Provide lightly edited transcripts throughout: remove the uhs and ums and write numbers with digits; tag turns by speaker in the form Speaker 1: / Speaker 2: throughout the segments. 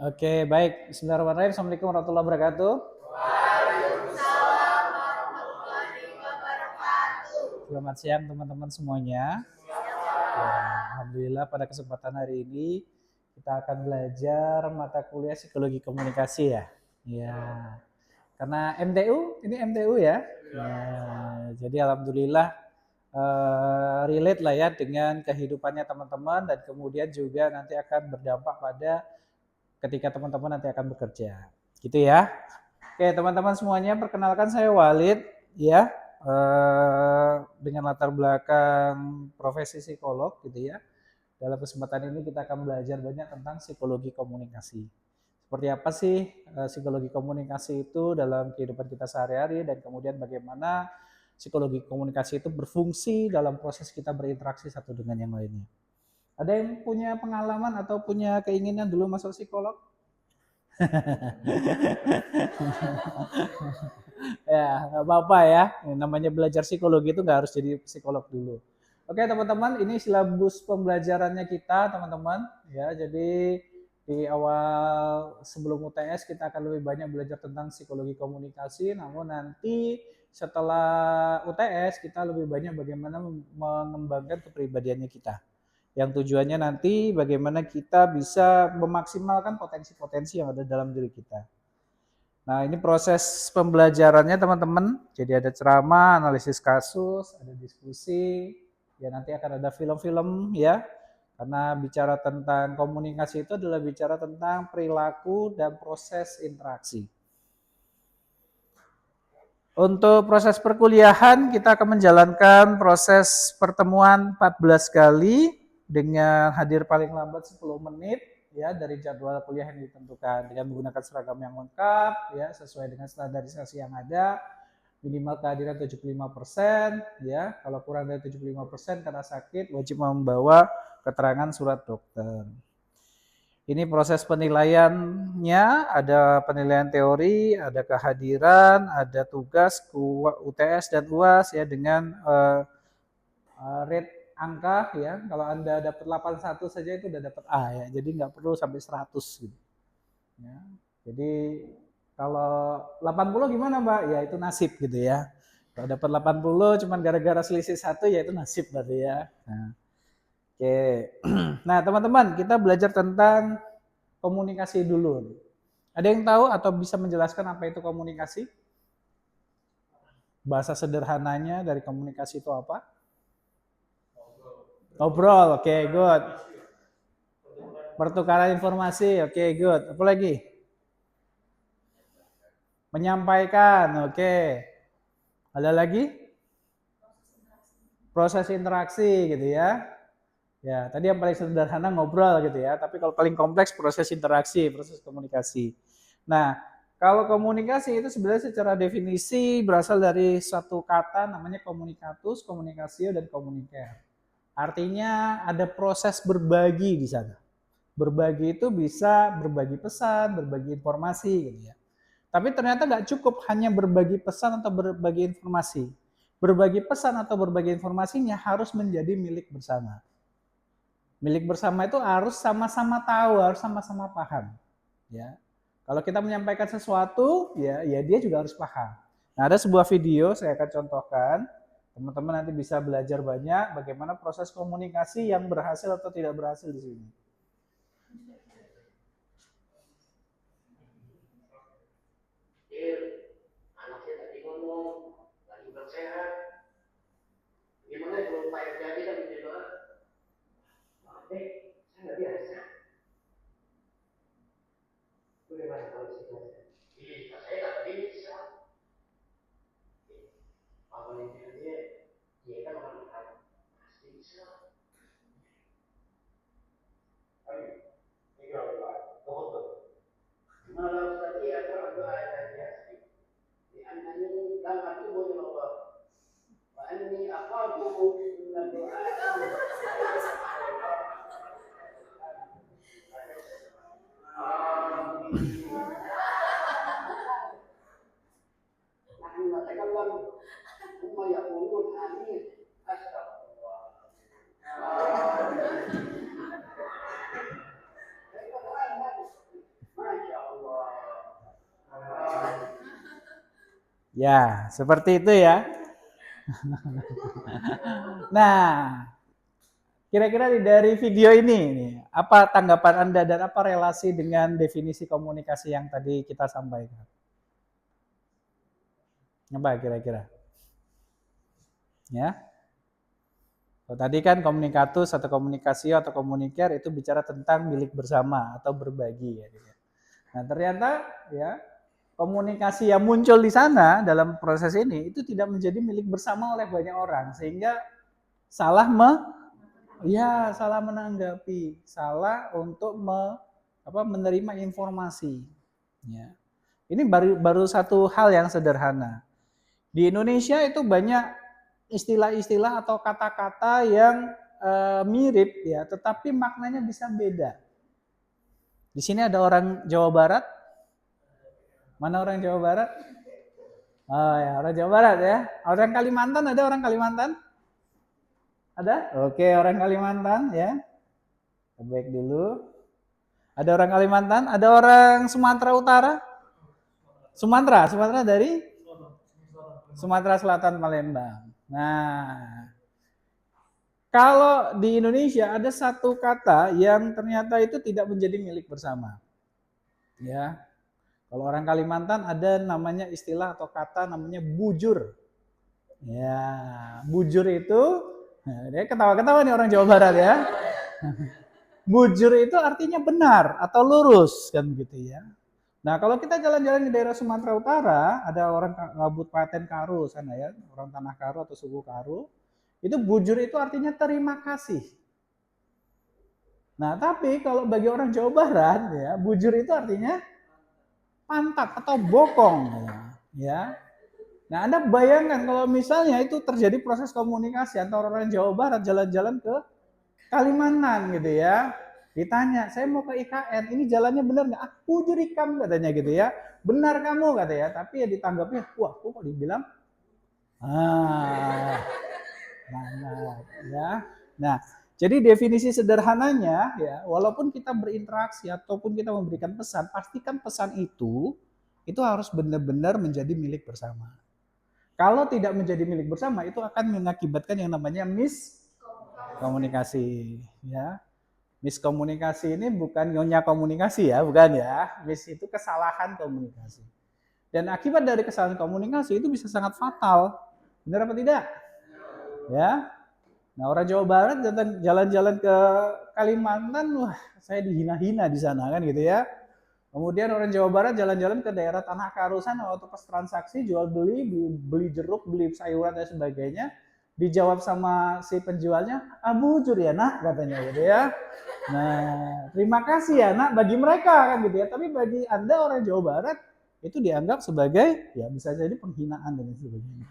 Speaker 1: Oke, baik. Bismillahirrahmanirrahim. Assalamualaikum warahmatullahi wabarakatuh. Selamat siang teman-teman semuanya. Ya, Alhamdulillah pada kesempatan hari ini kita akan belajar mata kuliah psikologi komunikasi ya. Ya, karena ini MTU ya. Ya, jadi alhamdulillah relate lah ya dengan kehidupannya teman-teman dan kemudian juga nanti akan berdampak pada ketika teman-teman nanti akan bekerja. Gitu ya. Oke, teman-teman semuanya, perkenalkan saya Walid ya. Dengan latar belakang profesi psikolog gitu ya. Dalam kesempatan ini kita akan belajar banyak tentang psikologi komunikasi. Seperti apa sih psikologi komunikasi itu dalam kehidupan kita sehari-hari dan kemudian bagaimana psikologi komunikasi itu berfungsi dalam proses kita berinteraksi satu dengan yang lainnya. Ada yang punya pengalaman atau punya keinginan dulu masuk psikolog? Ya, nggak apa-apa ya. Namanya belajar psikologi itu nggak harus jadi psikolog dulu. Oke teman-teman, ini silabus pembelajarannya kita teman-teman. Ya, jadi di awal sebelum UTS kita akan lebih banyak belajar tentang psikologi komunikasi. Namun nanti setelah UTS kita lebih banyak bagaimana mengembangkan kepribadiannya kita. Yang tujuannya nanti bagaimana kita bisa memaksimalkan potensi-potensi yang ada dalam diri kita. Nah, ini proses pembelajarannya teman-teman. Jadi ada ceramah, analisis kasus, ada diskusi, ya nanti akan ada film-film ya. Karena bicara tentang komunikasi itu adalah bicara tentang perilaku dan proses interaksi. Untuk proses perkuliahan kita akan menjalankan proses pertemuan 14 kali dengan hadir paling lambat 10 menit ya dari jadwal kuliah yang ditentukan dengan menggunakan seragam yang lengkap ya sesuai dengan standarisasi yang ada, minimal kehadiran 75% ya. Kalau kurang dari 75% karena sakit wajib membawa keterangan surat dokter. Ini proses penilaiannya, ada penilaian teori, ada kehadiran, ada tugas, UTS dan UAS ya dengan rate angka ya. Kalau Anda dapat 81 saja itu udah dapat A ya. Jadi nggak perlu sampai 100 gitu. Ya. Jadi kalau 80 gimana Mbak? Ya itu nasib gitu ya. Kalau dapat 80 cuman gara-gara selisih 1 ya itu nasib berarti ya. Nah, oke. Nah, teman-teman, kita belajar tentang komunikasi dulu. Ada yang tahu atau bisa menjelaskan apa itu komunikasi? Bahasa sederhananya dari komunikasi itu apa? Ngobrol, oke, good. Pertukaran informasi, oke, good. Apa lagi? Menyampaikan, oke. Ada lagi? Proses interaksi gitu ya. Ya, tadi yang paling sederhana ngobrol gitu ya, tapi kalau paling kompleks proses interaksi, proses komunikasi. Nah, kalau komunikasi itu sebenarnya secara definisi berasal dari satu kata namanya komunikatus, komunikasio, dan komuniker. Artinya ada proses berbagi di sana. Berbagi itu bisa berbagi pesan, berbagi informasi gitu ya. Tapi ternyata nggak cukup hanya berbagi pesan atau berbagi informasi. Berbagi pesan atau berbagi informasinya harus menjadi milik bersama. Milik bersama itu harus sama-sama tahu, harus sama-sama paham. Ya, kalau kita menyampaikan sesuatu, ya dia juga harus paham. Nah, ada sebuah video saya akan contohkan. Teman-teman nanti bisa belajar banyak bagaimana proses komunikasi yang berhasil atau tidak berhasil di sini. Anaknya tadi ngomong lagi bersehat. Gimana kalau Pak jadi dan menjadi saya nggak biasa. Bagaimana kalau saya? Iya, saya nggak bisa. Apalagi dia kan orang pasti bisa. Ayo, ini kalau malam tadi ada doa saja. لأنني لم أتوب إلى الله وأني أخاف من الدعاء نحن نتكلم ثم يقولون آمين أستغفر الله Ya, seperti itu ya. Nah, kira-kira dari video ini, apa tanggapan Anda dan apa relasi dengan definisi komunikasi yang tadi kita sampaikan? Apa kira-kira? Ya. Kalau tadi kan komunikatus atau komunikasi atau komuniker itu bicara tentang milik bersama atau berbagi ya. Nah, ternyata ya komunikasi yang muncul di sana dalam proses ini itu tidak menjadi milik bersama oleh banyak orang sehingga salah salah menanggapi, salah untuk menerima informasi. Ya. Ini baru satu hal yang sederhana. Di Indonesia itu banyak istilah-istilah atau kata-kata yang mirip ya, tetapi maknanya bisa beda. Di sini ada orang Jawa Barat. Mana orang Jawa Barat? Oh ya, orang Jawa Barat ya. Orang Kalimantan ada orang Kalimantan? Ada? Oke, orang Kalimantan ya. Baik dulu. Ada orang Kalimantan, ada orang Sumatera Utara? Sumatera dari Sumatera Selatan Palembang. Nah, kalau di Indonesia ada satu kata yang ternyata itu tidak menjadi milik bersama. Ya. Kalau orang Kalimantan ada namanya istilah atau kata namanya bujur. Ya, bujur itu dia ketawa-ketawa nih orang Jawa Barat ya. Bujur itu artinya benar atau lurus kan gitu ya. Nah, kalau kita jalan-jalan di daerah Sumatera Utara, ada orang Kabupaten Karo sana ya, orang Tanah Karo atau suku Karo. Itu bujur itu artinya terima kasih. Nah, tapi kalau bagi orang Jawa Barat ya, bujur itu artinya pantat atau bokong ya. Nah, Anda bayangkan kalau misalnya itu terjadi proses komunikasi antara orang Jawa Barat jalan-jalan ke Kalimantan gitu ya. Ditanya, saya mau ke IKN, ini jalannya benar nggak? Bujur ikam katanya gitu ya. Benar kamu kata ya, tapi ya ditanggapnya, wah kok dibilang, mana ya. Nah, jadi definisi sederhananya ya, walaupun kita berinteraksi ataupun kita memberikan pesan, pastikan pesan itu harus benar-benar menjadi milik bersama. Kalau tidak menjadi milik bersama, itu akan mengakibatkan yang namanya miskomunikasi. Ya, miskomunikasi ini bukan nyonya komunikasi ya, bukan ya. Mis itu kesalahan komunikasi. Dan akibat dari kesalahan komunikasi itu bisa sangat fatal. Benar apa tidak? Ya. Nah, orang Jawa Barat jalan-jalan ke Kalimantan, wah, saya dihina-hina di sana kan gitu ya. Kemudian orang Jawa Barat jalan-jalan ke daerah Tanah Karo sana waktu pas transaksi jual beli jeruk, beli sayuran dan sebagainya, dijawab sama si penjualnya, bujur ya nak katanya gitu ya. Nah, terima kasih ya nak bagi mereka kan gitu ya. Tapi bagi Anda orang Jawa Barat itu dianggap sebagai ya bisa jadi penghinaan dan sebagainya.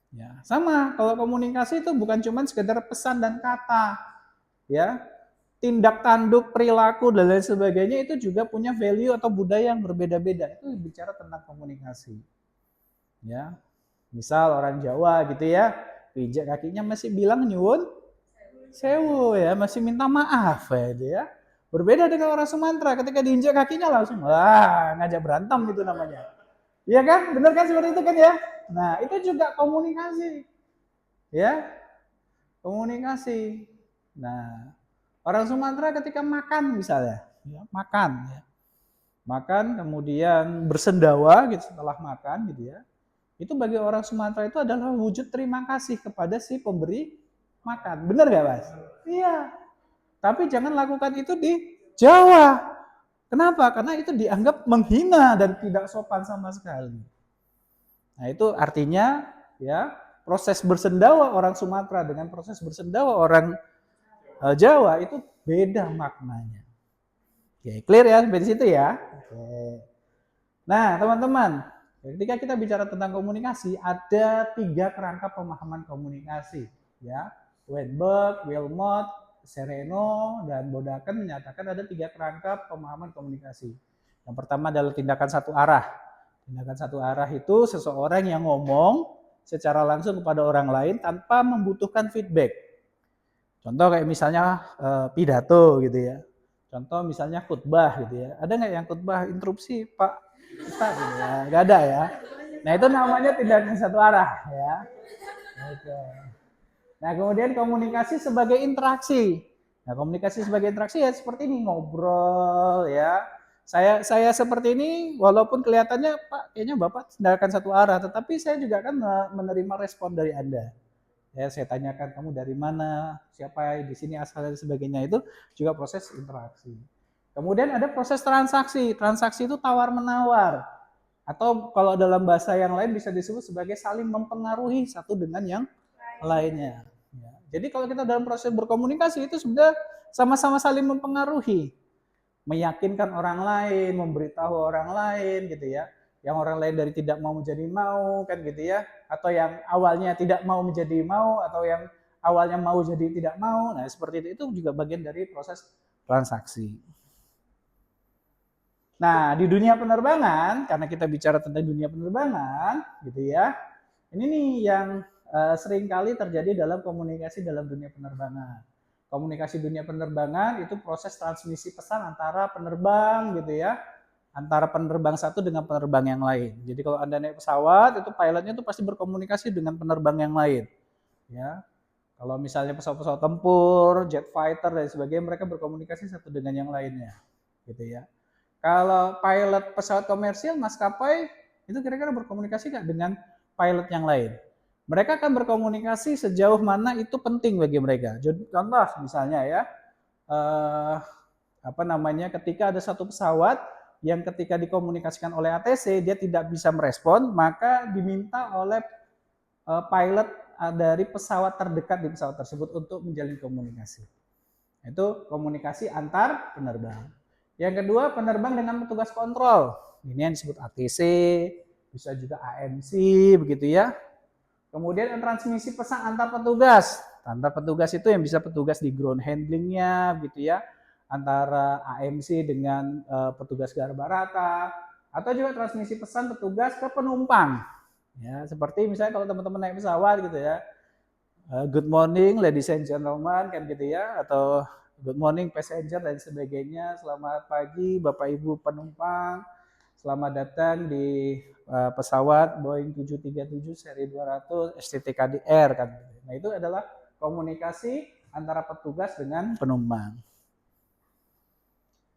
Speaker 1: Ya, sama kalau komunikasi itu bukan cuma sekedar pesan dan kata. Ya, tindak tanduk, perilaku dan lain sebagainya itu juga punya value atau budaya yang berbeda-beda. Itu bicara tentang komunikasi. Ya. Misal orang Jawa gitu ya, pijak kakinya masih bilang nyuwun sewu ya, masih minta maaf ya. Berbeda dengan orang Sumatera ketika diinjak kakinya langsung ngajak berantem itu namanya. Iya kan? Benar kan seperti itu kan ya? Nah, itu juga komunikasi. Ya. Komunikasi. Nah, orang Sumatera ketika makan misalnya, ya, makan kemudian bersendawa gitu setelah makan gitu ya. Itu bagi orang Sumatera itu adalah wujud terima kasih kepada si pemberi makan. Benar gak Mas? Iya. Tapi jangan lakukan itu di Jawa. Kenapa? Karena itu dianggap menghina dan tidak sopan sama sekali. Nah, itu artinya ya proses bersendawa orang Sumatera dengan proses bersendawa orang Jawa itu beda maknanya. Oke, clear ya sampai di situ ya. Oke. Nah, teman-teman, ketika kita bicara tentang komunikasi, ada 3 kerangka pemahaman komunikasi, ya. Weinberg, Wilmot, Sereno, dan Bodaken menyatakan ada 3 kerangka pemahaman komunikasi. Yang pertama adalah tindakan satu arah. Tindakan satu arah itu seseorang yang ngomong secara langsung kepada orang lain tanpa membutuhkan feedback. Contoh kayak misalnya pidato gitu ya. Contoh misalnya khutbah gitu ya. Ada nggak yang khutbah interupsi Pak Ustaz? Gitu ya. Nggak ada ya. Nah, itu namanya tindakan satu arah ya. Oke. Nah, kemudian komunikasi sebagai interaksi. Nah, komunikasi sebagai interaksi ya seperti ini, ngobrol ya. Saya seperti ini walaupun kelihatannya Pak kayaknya Bapak tindakan satu arah, tetapi saya juga kan menerima respon dari Anda. Ya, saya tanyakan kamu dari mana, siapa di sini asal dan sebagainya, itu juga proses interaksi. Kemudian ada proses transaksi. Transaksi itu tawar menawar. Atau kalau dalam bahasa yang lain bisa disebut sebagai saling mempengaruhi satu dengan yang lainnya. Ya. Jadi kalau kita dalam proses berkomunikasi itu sudah sama-sama saling mempengaruhi, meyakinkan orang lain, memberitahu orang lain gitu ya. Yang orang lain dari tidak mau menjadi mau kan gitu ya, atau yang awalnya tidak mau menjadi mau, atau yang awalnya mau jadi tidak mau. Nah, seperti itu juga bagian dari proses transaksi. Nah, di dunia penerbangan, karena kita bicara tentang dunia penerbangan gitu ya. Ini nih yang seringkali terjadi dalam komunikasi dalam dunia penerbangan. Komunikasi dunia penerbangan itu proses transmisi pesan antara penerbang gitu ya, antara penerbang satu dengan penerbang yang lain. Jadi kalau Anda naik pesawat, itu pilotnya itu pasti berkomunikasi dengan penerbang yang lain. Ya. Kalau misalnya pesawat-pesawat tempur, jet fighter dan sebagainya, mereka berkomunikasi satu dengan yang lainnya. Gitu ya. Kalau pilot pesawat komersil, maskapai, itu kira-kira berkomunikasi nggak dengan pilot yang lain? Mereka akan berkomunikasi sejauh mana itu penting bagi mereka. Contoh misalnya ya, ketika ada satu pesawat yang ketika dikomunikasikan oleh ATC dia tidak bisa merespon, maka diminta oleh pilot dari pesawat terdekat di pesawat tersebut untuk menjalin komunikasi. Itu komunikasi antar penerbang. Yang kedua, penerbang dengan petugas kontrol. Ini yang disebut ATC, bisa juga AMC, begitu ya. Kemudian transmisi pesan antar petugas. Antar petugas itu yang bisa petugas di ground handlingnya, gitu ya. Antara AMC dengan petugas Garbarata. Atau juga transmisi pesan petugas ke penumpang. Ya, seperti misalnya kalau teman-teman naik pesawat gitu ya. Good morning ladies and gentlemen, kan gitu ya. Atau good morning passenger dan sebagainya. Selamat pagi Bapak Ibu penumpang. Selamat datang di pesawat Boeing 737 seri 200 STTKDR kan. Nah, itu adalah komunikasi antara petugas dengan penumpang.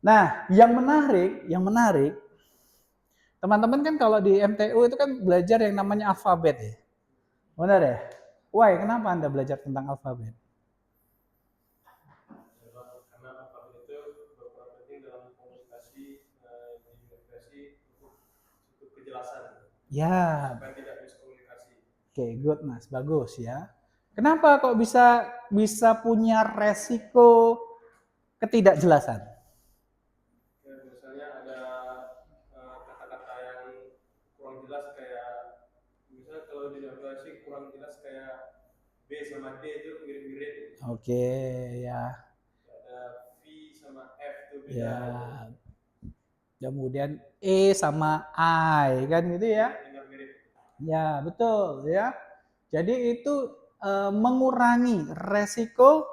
Speaker 1: Nah, yang menarik, teman-teman kan kalau di MTU itu kan belajar yang namanya alfabet ya. Benar ya? Why? Kenapa Anda belajar tentang alfabet? Ya. Oke, good Mas, bagus ya. Kenapa kok bisa punya resiko ketidakjelasan?
Speaker 2: Ya, misalnya ada kata-kata yang kurang jelas kayak misalnya kalau di navigasi kurang jelas kayak B sama D itu mirip-mirip.
Speaker 1: Oke, ya.
Speaker 2: Ada V sama F itu beda.
Speaker 1: Ya. Kemudian E sama I kan gitu ya. Ya, betul ya. Jadi itu mengurangi resiko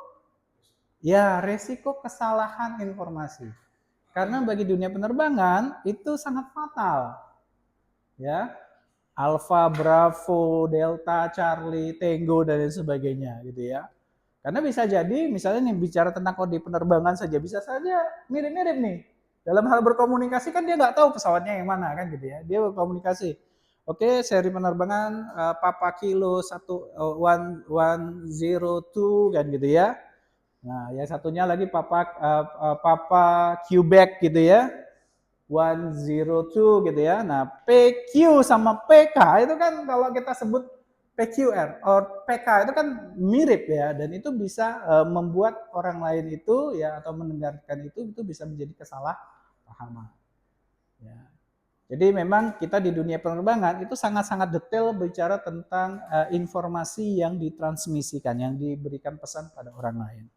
Speaker 1: kesalahan informasi. Karena bagi dunia penerbangan itu sangat fatal. Ya. Alpha, Bravo, Delta, Charlie, Tango dan lain sebagainya gitu ya. Karena bisa jadi misalnya nih bicara tentang kode penerbangan saja bisa saja mirip-mirip nih. Dalam hal berkomunikasi kan dia nggak tahu pesawatnya yang mana kan gitu ya. Dia berkomunikasi. Oke, seri penerbangan Papa Kilo 102 kan gitu ya. Nah, yang satunya lagi Papa Quebec gitu ya. 102 gitu ya. Nah, PQ sama PK itu kan kalau kita sebut PQR atau PK itu kan mirip ya, dan itu bisa membuat orang lain itu ya atau mendengarkan itu bisa menjadi kesalahpahaman. Ya. Jadi memang kita di dunia penerbangan itu sangat-sangat detail bicara tentang informasi yang ditransmisikan, yang diberikan pesan pada orang lain.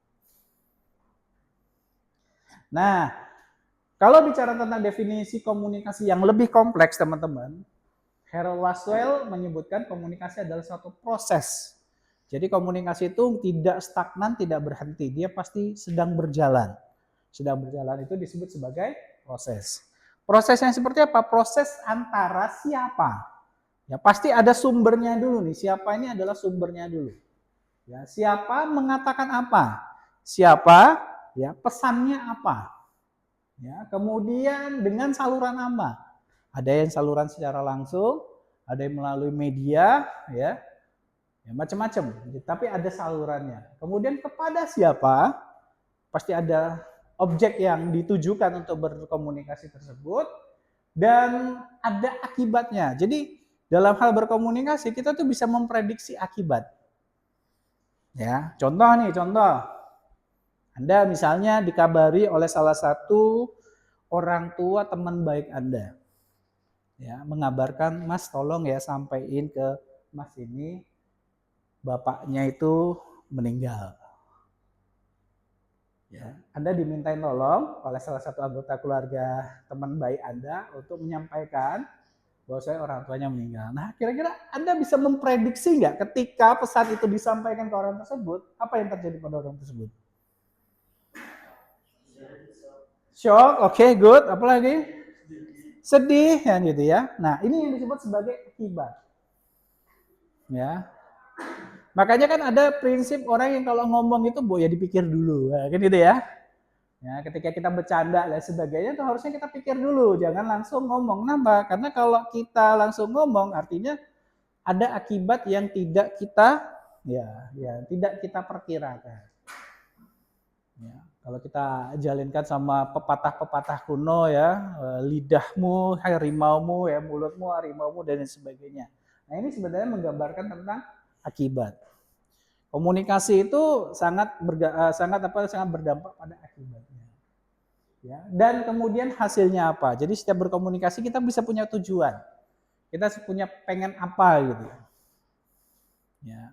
Speaker 1: Nah, kalau bicara tentang definisi komunikasi yang lebih kompleks, teman-teman, Harold Laswell menyebutkan komunikasi adalah suatu proses. Jadi komunikasi itu tidak stagnan, tidak berhenti. Dia pasti sedang berjalan. Sedang berjalan itu disebut sebagai proses. Prosesnya seperti apa? Proses antara siapa? Ya, pasti ada sumbernya dulu nih. Siapa ini adalah sumbernya dulu. Ya, siapa mengatakan apa? Siapa? Ya, pesannya apa? Ya, kemudian dengan saluran apa? Ada yang saluran secara langsung, ada yang melalui media, ya, macam-macam. Tapi ada salurannya. Kemudian kepada siapa? Pasti ada objek yang ditujukan untuk berkomunikasi tersebut dan ada akibatnya. Jadi dalam hal berkomunikasi kita tuh bisa memprediksi akibat. Ya, contoh. Anda misalnya dikabari oleh salah satu orang tua teman baik Anda. Ya, mengabarkan, Mas tolong ya sampaikan ke Mas ini bapaknya itu meninggal. Ya, Anda dimintain tolong oleh salah satu anggota keluarga teman baik Anda untuk menyampaikan bahwa saya orang tuanya meninggal. Nah, kira-kira Anda bisa memprediksi nggak ketika pesan itu disampaikan ke orang tersebut, apa yang terjadi pada orang tersebut? Shock, oke, good. Apa lagi? Sedih, ya gitu ya. Nah, ini yang disebut sebagai akibat. Ya. Makanya kan ada prinsip orang yang kalau ngomong itu ya dipikir dulu, kan gitu ya. Ya, ketika kita bercanda dan sebagainya itu harusnya kita pikir dulu, jangan langsung ngomong. Kenapa? Karena kalau kita langsung ngomong artinya ada akibat yang tidak kita tidak kita perkirakan. Ya, kalau kita jalinkan sama pepatah-pepatah kuno ya, lidahmu harimaumu ya, mulutmu harimaumu dan sebagainya. Nah, ini sebenarnya menggambarkan tentang akibat. Komunikasi itu sangat berdampak pada akibatnya. Ya, dan kemudian hasilnya apa? Jadi setiap berkomunikasi kita bisa punya tujuan. Kita punya pengen apa gitu. Ya.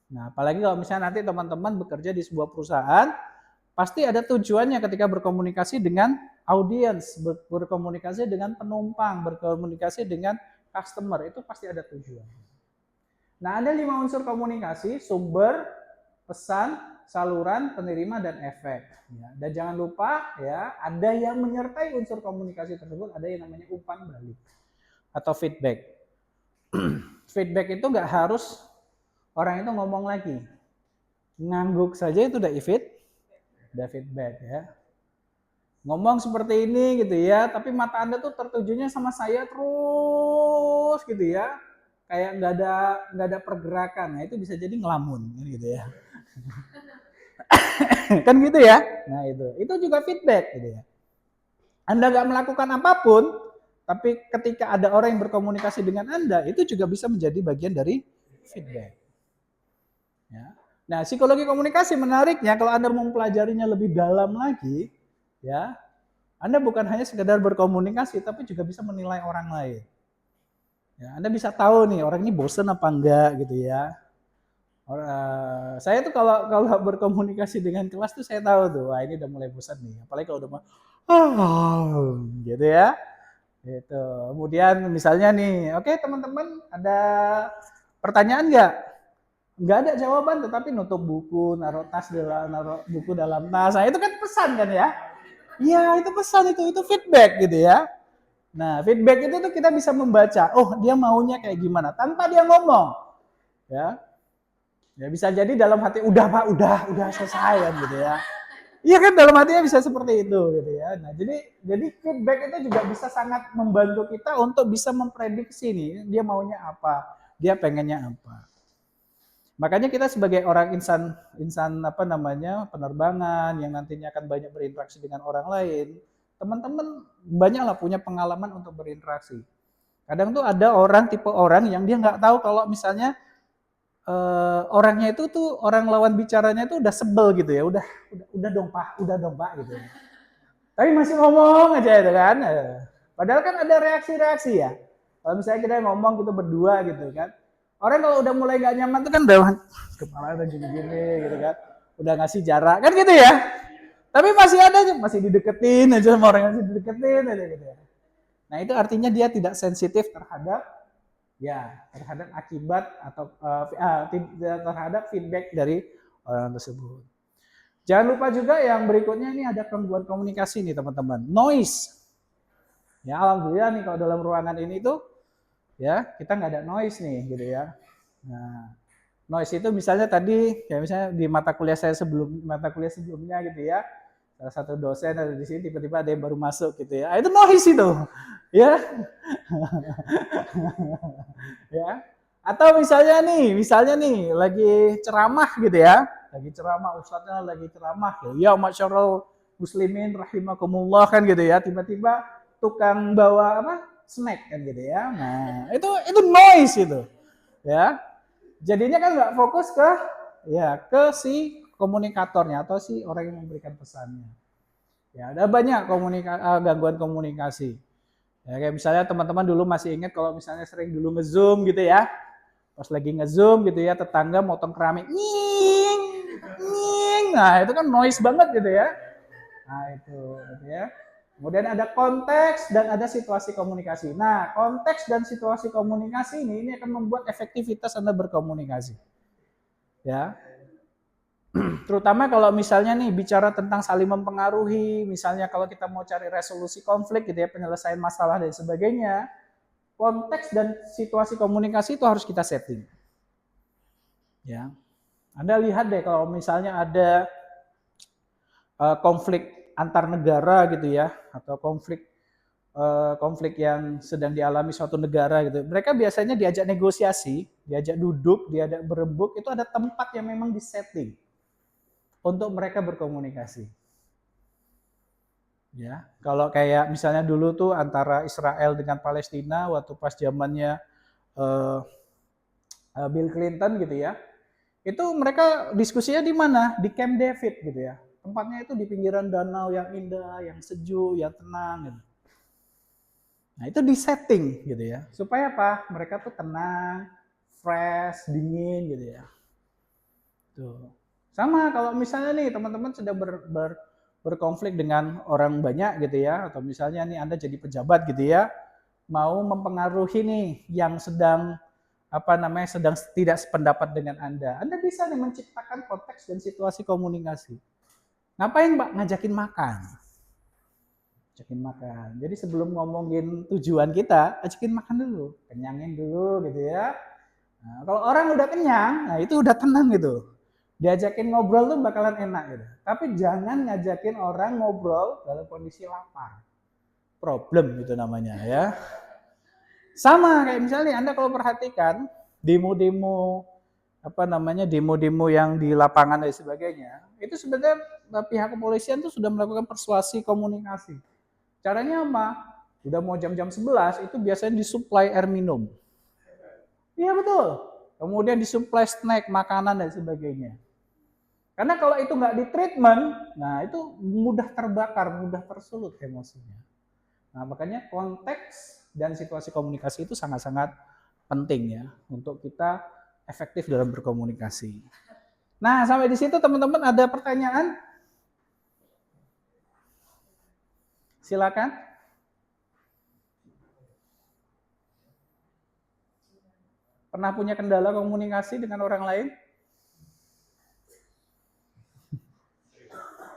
Speaker 1: Nah, apalagi kalau misalnya nanti teman-teman bekerja di sebuah perusahaan, pasti ada tujuannya ketika berkomunikasi dengan audiens, berkomunikasi dengan penumpang, berkomunikasi dengan customer, itu pasti ada tujuan. Nah, ada 5 unsur komunikasi: sumber, pesan, saluran, penerima, dan efek. Ya, dan jangan lupa ya, ada yang menyertai unsur komunikasi tersebut, ada yang namanya umpan balik atau feedback. Feedback itu nggak harus orang itu ngomong lagi, ngangguk saja itu udah feedback ya. Ngomong seperti ini gitu ya, tapi mata Anda tuh tertujunya sama saya terus gitu ya, kayak nggak ada pergerakan. Nah, itu bisa jadi ngelamun gitu ya. Kan gitu ya. Nah, itu juga feedback gitu ya. Anda nggak melakukan apapun, tapi ketika ada orang yang berkomunikasi dengan Anda, itu juga bisa menjadi bagian dari feedback. Ya. Nah, psikologi komunikasi menariknya kalau Anda mau mempelajarinya lebih dalam lagi, ya, Anda bukan hanya sekedar berkomunikasi, tapi juga bisa menilai orang lain. Ya, Anda bisa tahu nih orang ini bosan apa enggak gitu ya. Saya tuh kalau berkomunikasi dengan kelas tuh saya tahu tuh, wah ini udah mulai bosan nih. Apalagi kalau udah gitu ya. Gitu. Kemudian misalnya nih, oke teman-teman ada pertanyaan nggak? Nggak ada jawaban, tetapi nutup buku, naruh buku dalam tas. Nah itu kan pesan kan ya? Iya itu pesan, itu feedback gitu ya. Nah feedback itu tuh kita bisa membaca, oh dia maunya kayak gimana tanpa dia ngomong, ya. Ya bisa jadi dalam hati udah Pak, udah selesai kan gitu ya. Iya kan dalam hatinya bisa seperti itu gitu ya. Nah, jadi feedback itu juga bisa sangat membantu kita untuk bisa memprediksi nih dia maunya apa, dia pengennya apa. Makanya kita sebagai orang insan penerbangan yang nantinya akan banyak berinteraksi dengan orang lain, teman-teman banyaklah punya pengalaman untuk berinteraksi. Kadang tuh ada tipe orang yang dia nggak tahu kalau misalnya orangnya itu tuh orang lawan bicaranya itu udah sebel gitu ya, udah dong pak gitu. Tapi masih ngomong aja itu kan. Padahal kan ada reaksi-reaksi ya. Kalau misalnya kita ngomong gitu berdua gitu kan, orang kalau udah mulai gak nyaman tuh kan udah kepala udah gini-gini gitu kan, udah ngasih jarak kan gitu ya. Tapi masih ada aja, masih dideketin aja sama orang, masih dideketin aja gitu ya. Nah itu artinya dia tidak sensitif terhadap akibat atau terhadap feedback dari orang tersebut. Jangan lupa juga yang berikutnya ini ada gangguan komunikasi nih teman-teman. Noise. Ya alhamdulillah nih kalau dalam ruangan ini tuh Ya, kita nggak ada noise nih gitu ya. Nah, noise itu misalnya tadi kayak misalnya di mata kuliah sebelumnya gitu ya. Salah satu dosen ada di sini tiba-tiba ada yang baru masuk gitu ya. Ah, itu noise itu. Ya. Ya. Atau misalnya nih lagi ceramah gitu ya. Lagi ceramah ustadznya lagi ceramah gitu. Ya masyaallah muslimin rahimakumullah kan gitu ya. Tiba-tiba tukang bawa apa? Snack kan gitu ya. Nah, itu noise itu. Ya. Jadinya kan nggak fokus ke si komunikatornya atau si orang yang memberikan pesannya. Ya, ada banyak gangguan komunikasi. Ya, kayak misalnya teman-teman dulu masih ingat kalau misalnya sering dulu nge-zoom gitu ya. Pas lagi nge-zoom gitu ya, tetangga motong keramik. Nying, nying. Nah, itu kan noise banget gitu ya. Nah, itu gitu ya. Kemudian ada konteks dan ada situasi komunikasi. Nah, konteks dan situasi komunikasi ini akan membuat efektivitas Anda berkomunikasi. Ya, terutama kalau misalnya nih bicara tentang saling mempengaruhi, misalnya kalau kita mau cari resolusi konflik gitu ya, penyelesaian masalah dan sebagainya, konteks dan situasi komunikasi itu harus kita setting. Ya, Anda lihat deh kalau misalnya ada konflik antar negara gitu ya, atau konflik yang sedang dialami suatu negara gitu, mereka biasanya diajak negosiasi, diajak duduk, diajak berembuk, itu ada tempat yang memang disetting untuk mereka berkomunikasi. Ya, kalau kayak misalnya dulu tuh antara Israel dengan Palestina waktu pas zamannya uh, Bill Clinton gitu ya, itu mereka diskusinya di mana? Di Camp David gitu ya. Tempatnya itu di pinggiran danau yang indah, yang sejuk, yang tenang gitu. Nah, itu di setting gitu ya. Supaya apa? Mereka tuh tenang, fresh, dingin gitu ya. Tuh. Sama kalau misalnya nih teman-teman sedang berkonflik dengan orang banyak gitu ya, atau misalnya nih Anda jadi pejabat gitu ya, mau mempengaruhi nih yang sedang sedang tidak sependapat dengan Anda. Anda bisa nih menciptakan konteks dan situasi komunikasi. Ngapain Mbak? Ngajakin makan. Ajakin makan. Jadi sebelum ngomongin tujuan kita, ajakin makan dulu, kenyangin dulu gitu ya. Nah, kalau orang udah kenyang, nah itu udah tenang gitu. Diajakin ngobrol tuh bakalan enak gitu. Tapi jangan ngajakin orang ngobrol dalam kondisi lapar. Problem itu namanya ya. Sama kayak misalnya Anda kalau perhatikan demo-demo yang di lapangan dan sebagainya, itu sebenarnya pihak kepolisian tuh sudah melakukan persuasi komunikasi. Caranya apa? Udah mau jam-jam 11 itu biasanya disuplai air minum. Iya betul. Kemudian disuplai snack, makanan dan sebagainya. Karena kalau itu nggak di treatment, nah itu mudah terbakar, mudah tersulut emosinya. Nah makanya konteks dan situasi komunikasi itu sangat-sangat penting ya untuk kita efektif dalam berkomunikasi. Nah sampai di situ teman-teman ada pertanyaan? Silakan. Pernah punya kendala komunikasi dengan orang lain?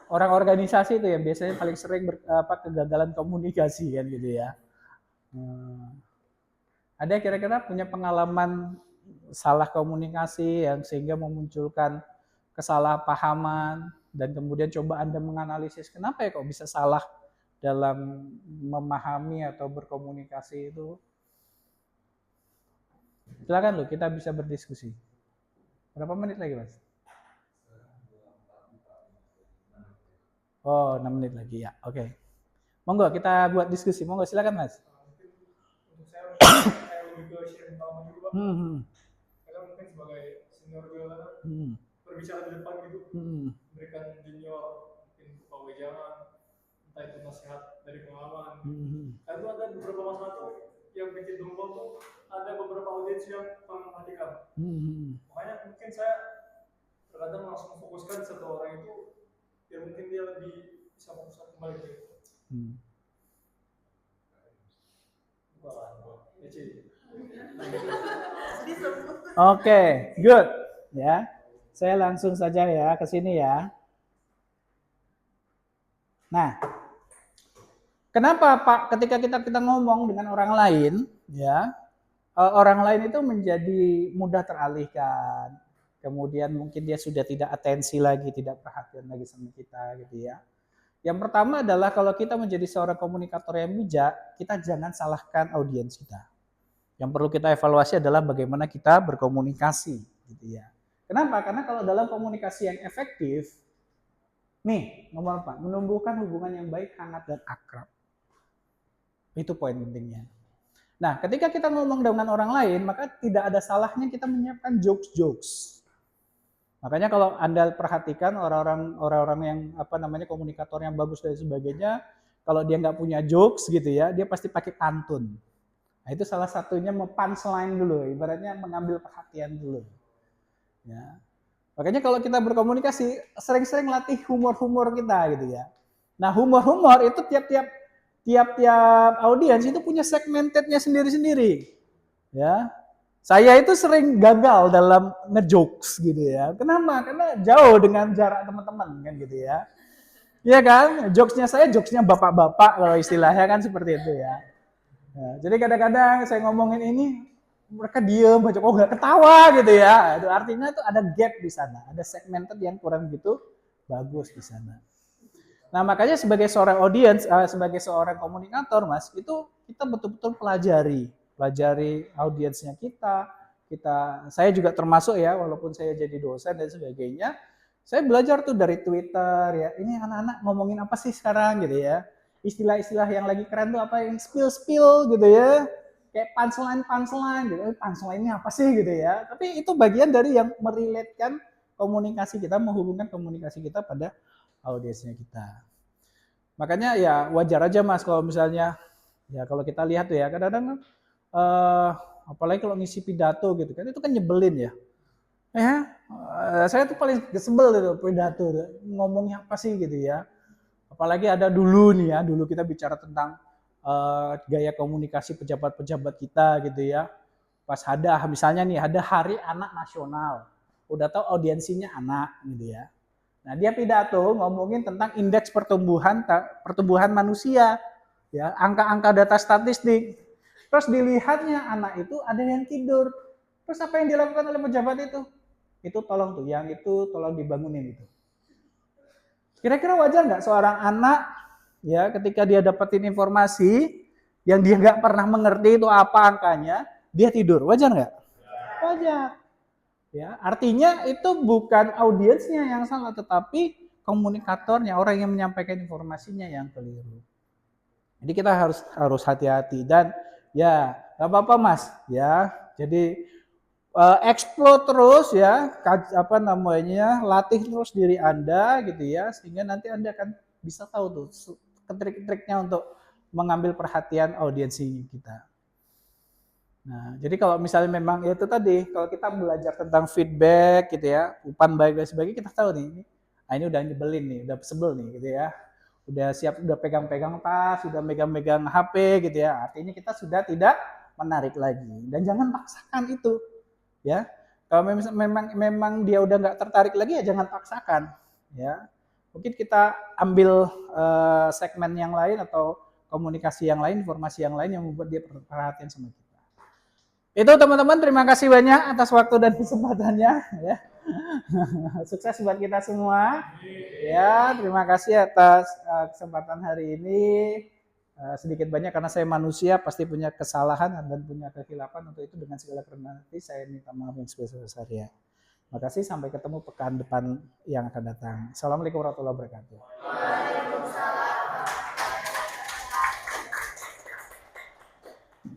Speaker 1: Orang organisasi itu ya biasanya paling sering kegagalan komunikasi kan gitu ya. Ada kira-kira punya pengalaman salah komunikasi yang sehingga memunculkan kesalahpahaman dan kemudian coba Anda menganalisis kenapa ya kok bisa salah dalam memahami atau berkomunikasi itu? Silakan loh, kita bisa berdiskusi. Berapa menit lagi, Mas? Oh, 6 menit lagi ya. Oke. Monggo kita buat diskusi. Monggo silakan, Mas.
Speaker 2: Untuk saya lebih ke sharing pengalaman dulu, Pak. Karena mungkin sebagai senior berbicara di depan gitu, memberikan junior mungkin beberapa wejangan, entah itu nasihat dari pengalaman. Itu ada beberapa masalah tuh yang bikin tumpul tuh ada beberapa audiens yang kurang memperhatikan. Makanya mungkin saya terkadang langsung fokuskan satu orang itu ya mungkin dia lebih bisa fokuskan kembali gitu.
Speaker 1: Oke, good. Ya, saya langsung saja ya ke sini ya. Nah, kenapa Pak? Ketika kita ngomong dengan orang lain, ya, orang lain itu menjadi mudah teralihkan. Kemudian mungkin dia sudah tidak atensi lagi, tidak perhatian lagi sama kita gitu ya. Yang pertama adalah kalau kita menjadi seorang komunikator yang bijak, kita jangan salahkan audiens kita. Yang perlu kita evaluasi adalah bagaimana kita berkomunikasi gitu ya. Kenapa? Karena kalau dalam komunikasi yang efektif, nih nomor 4, menumbuhkan hubungan yang baik, hangat dan akrab. Itu poin pentingnya. Nah, ketika kita ngomong dengan orang lain, maka tidak ada salahnya kita menyiapkan jokes-jokes. Makanya kalau Anda perhatikan orang-orang yang komunikator yang bagus dan sebagainya, kalau dia nggak punya jokes gitu ya, dia pasti pakai pantun. Nah, itu salah satunya punchline dulu, ibaratnya mengambil perhatian dulu. Ya. Makanya kalau kita berkomunikasi, sering-sering latih humor-humor kita gitu ya. Nah, humor-humor itu tiap-tiap audiens itu punya segmentednya sendiri-sendiri. Ya. Saya itu sering gagal dalam ngejokes gitu ya. Kenapa? Karena jauh dengan jarak teman-teman kan gitu ya. Iya kan? Jokesnya bapak-bapak kalau istilahnya kan seperti itu ya. Nah, jadi kadang-kadang saya ngomongin ini mereka diem aja, kok nggak ketawa gitu ya. Itu artinya tuh ada gap di sana, ada segmented yang kurang begitu bagus di sana. Nah, makanya sebagai seorang audiens, sebagai seorang komunikator, Mas, itu kita betul-betul pelajari audiensnya kita. Saya juga termasuk ya, walaupun saya jadi dosen dan sebagainya, saya belajar tuh dari Twitter ya. Ini anak-anak ngomongin apa sih sekarang gitu ya. Istilah-istilah yang lagi keren tuh apa, yang spill gitu ya. Kayak punchline gitu. Punchline ini apa sih gitu ya. Tapi itu bagian dari yang merelatekan komunikasi kita, menghubungkan komunikasi kita pada audiensnya kita. Makanya ya wajar aja Mas kalau misalnya ya kalau kita lihat tuh ya kadang-kadang apalagi kalau ngisi pidato gitu kan itu kan nyebelin ya. Saya tuh paling sebel itu pidato ngomongnya apa sih gitu ya. Apalagi ada dulu nih ya, dulu kita bicara tentang gaya komunikasi pejabat-pejabat kita gitu ya. Pas misalnya nih ada Hari Anak Nasional. Udah tahu audiensinya anak gitu ya. Nah, dia pidato ngomongin tentang indeks pertumbuhan manusia, ya, angka-angka data statistik. Terus dilihatnya anak itu ada yang tidur. Terus apa yang dilakukan oleh pejabat itu? Itu tolong dibangunin itu. Kira-kira wajar nggak seorang anak ya ketika dia dapetin informasi yang dia nggak pernah mengerti itu apa angkanya, dia tidur. Wajar nggak? Wajar. Ya, artinya itu bukan audiensnya yang salah, tetapi komunikatornya, orang yang menyampaikan informasinya yang keliru. Jadi kita harus hati-hati dan ya nggak apa-apa Mas, ya. Jadi explore terus ya, latih terus diri Anda gitu ya, sehingga nanti Anda akan bisa tahu tuh trik-triknya untuk mengambil perhatian audiensi kita. Nah, jadi kalau misalnya memang ya itu tadi, kalau kita belajar tentang feedback gitu ya, umpan baik dan sebagainya, kita tahu nih, ini udah nyebelin nih, udah sebel nih gitu ya. Udah siap, udah pegang-pegang tas, udah megang-megang HP gitu ya. Artinya kita sudah tidak menarik lagi. Dan jangan paksakan itu. Ya. Kalau memang dia udah nggak tertarik lagi ya jangan paksakan. Ya. Mungkin kita ambil segmen yang lain atau komunikasi yang lain, informasi yang lain yang membuat dia perhatian sama kita. Itu teman-teman, terima kasih banyak atas waktu dan kesempatannya ya. Sukses buat kita semua. Ya, terima kasih atas kesempatan hari ini. Sedikit banyak karena saya manusia pasti punya kesalahan dan punya kehilapan, untuk itu dengan segala kerendahan hati saya minta maaf yang sebesar-besarnya. Terima kasih, sampai ketemu pekan depan yang akan datang. Assalamualaikum warahmatullahi wabarakatuh.